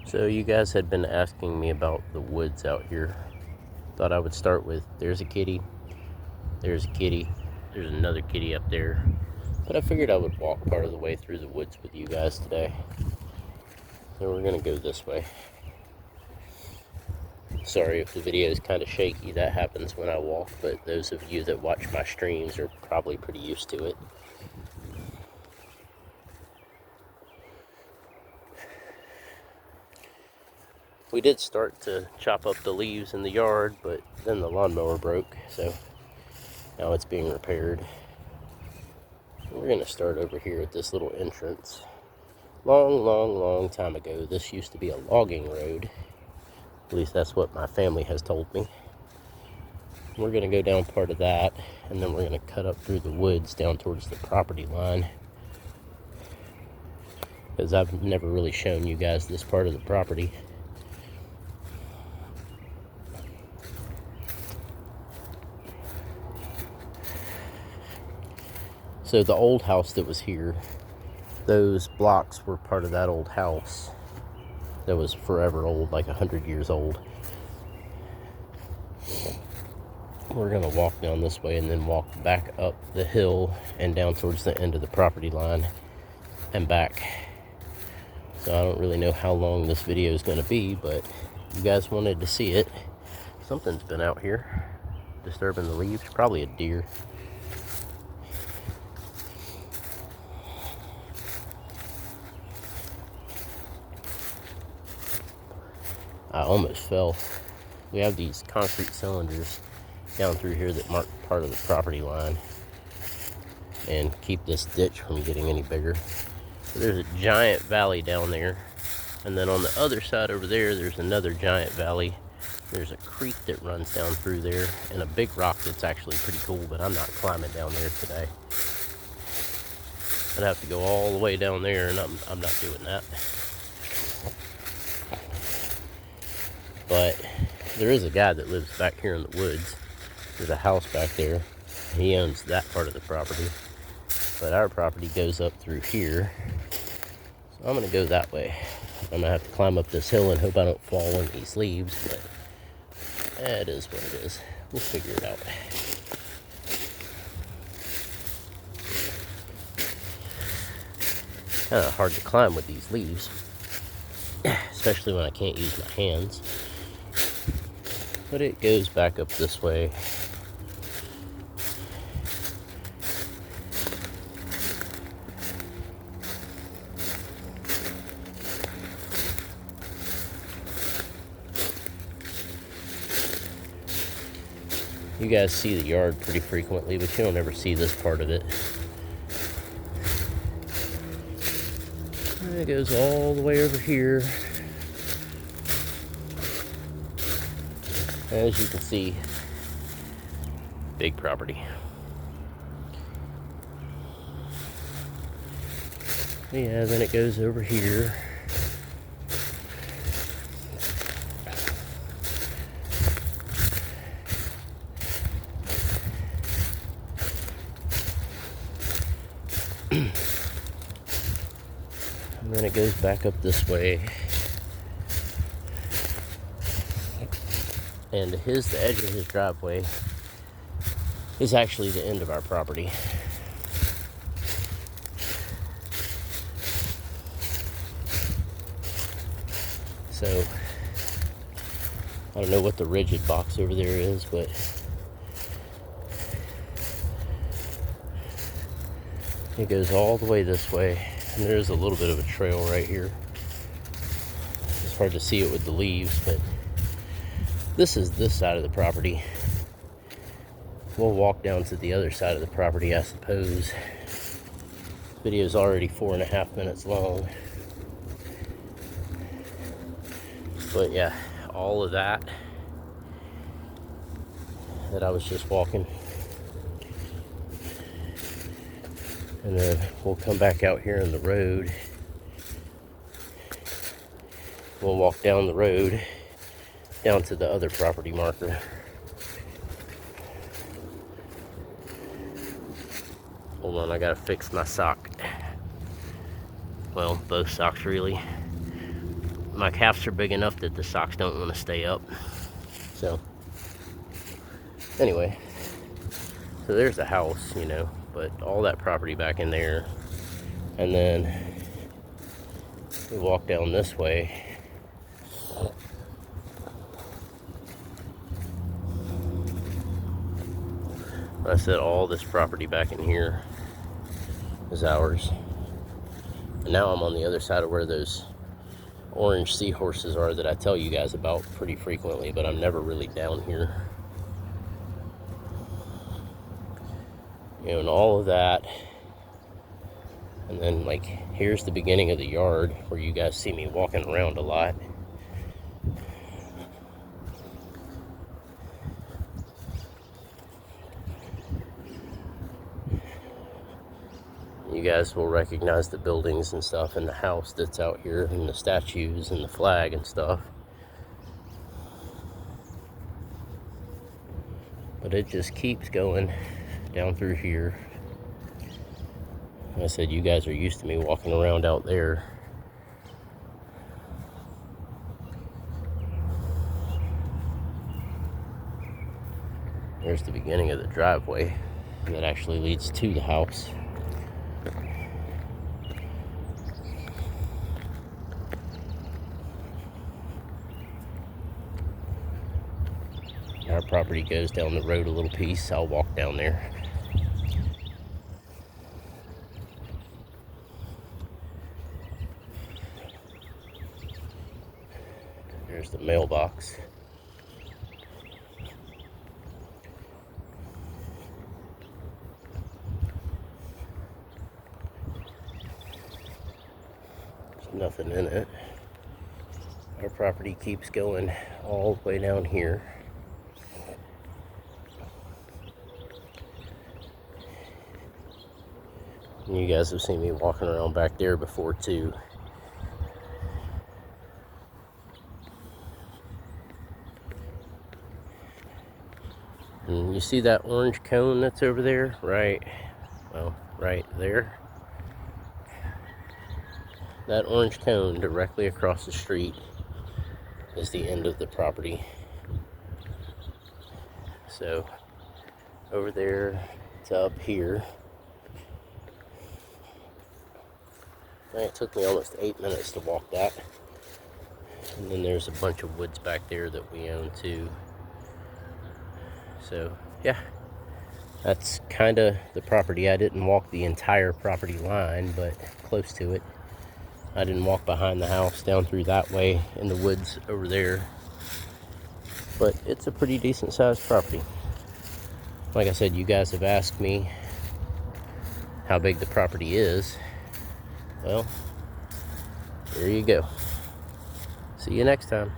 So you guys had been asking me about the woods out here. Thought I would start with there's a kitty, there's a kitty, there's another kitty up there. But I figured I would walk part of the way through the woods with you guys today. So we're gonna go this way. Sorry if the video is kind of shaky, that happens when I walk, but those of you that watch my streams are probably pretty used to it. We did start to chop up the leaves in the yard, but then the lawnmower broke, so now it's being repaired. We're gonna start over here at this little entrance. Long time ago, this used to be a logging road. At least that's what my family has told me. We're gonna go down part of that, and then we're gonna cut up through the woods down towards the property line. Because I've never really shown you guys this part of the property. So the old house that was here, those blocks were part of that old house that was forever old, like 100 years old. We're gonna walk down this way and then walk back up the hill and down towards the end of the property line and back. So I don't really know how long this video is gonna be, but you guys wanted to see it. Something's been out here disturbing the leaves, probably a deer. I almost fell. We have these concrete cylinders down through here that mark part of the property line and keep this ditch from getting any bigger. So there's a giant valley down there, and then on the other side over there, there's another giant valley. There's a creek that runs down through there, and a big rock that's actually pretty cool, but I'm not climbing down there today. I'd have to go all the way down there, and I'm not doing that. But there is a guy that lives back here in the woods. There's a house back there. He owns that part of the property. But our property goes up through here. So I'm gonna go that way. I'm gonna have to climb up this hill and hope I don't fall on these leaves, but it is what it is. We'll figure it out. Kind of hard to climb with these leaves, especially when I can't use my hands. But it goes back up this way. You guys see the yard pretty frequently, but you don't ever see this part of it. And it goes all the way over here. As you can see, big property. Yeah, then it goes over here. And then it goes back up this way. And the edge of his driveway is actually the end of our property. So I don't know what the rigid box over there is, but it goes all the way this way. And there's a little bit of a trail right here. It's hard to see it with the leaves, but this is this side of the property. We'll walk down to the other side of the property, I suppose. This video is already 4.5 minutes long. But yeah, all of that I was just walking. And then we'll come back out here in the road. We'll walk down the road down to the other property marker. Hold on, I gotta fix my sock. Well, both socks really. my calves are big enough that the socks don't want to stay up. So anyway, so there's the house, you know, but all that property back in there. And then we walk down this way. I said all this property back in here is ours. And now I'm on the other side of where those orange seahorses are that I tell you guys about pretty frequently, but I'm never really down here. You know, and all of that. And then, like, here's the beginning of the yard where you guys see me walking around a lot. You guys will recognize the buildings and stuff and the house that's out here and the statues and the flag and stuff. But it just keeps going down through here. Like I said, you guys are used to me walking around out there. There's the beginning of the driveway that actually leads to the house. Our property goes down the road a little piece. I'll walk down there. There's the mailbox. There's nothing in it. Our property keeps going all the way down here. And you guys have seen me walking around back there before too. And you see that orange cone that's over there? Right there. That orange cone directly across the street is the end of the property. So over there to up here. It took me almost 8 minutes to walk that. And then there's a bunch of woods back there that we own too. So yeah, that's kind of the property. I didn't walk the entire property line, but close to it. I didn't walk behind the house down through that way in the woods over there. But it's a pretty decent sized property. Like I said, you guys have asked me how big the property is. Well, there you go. See you next time.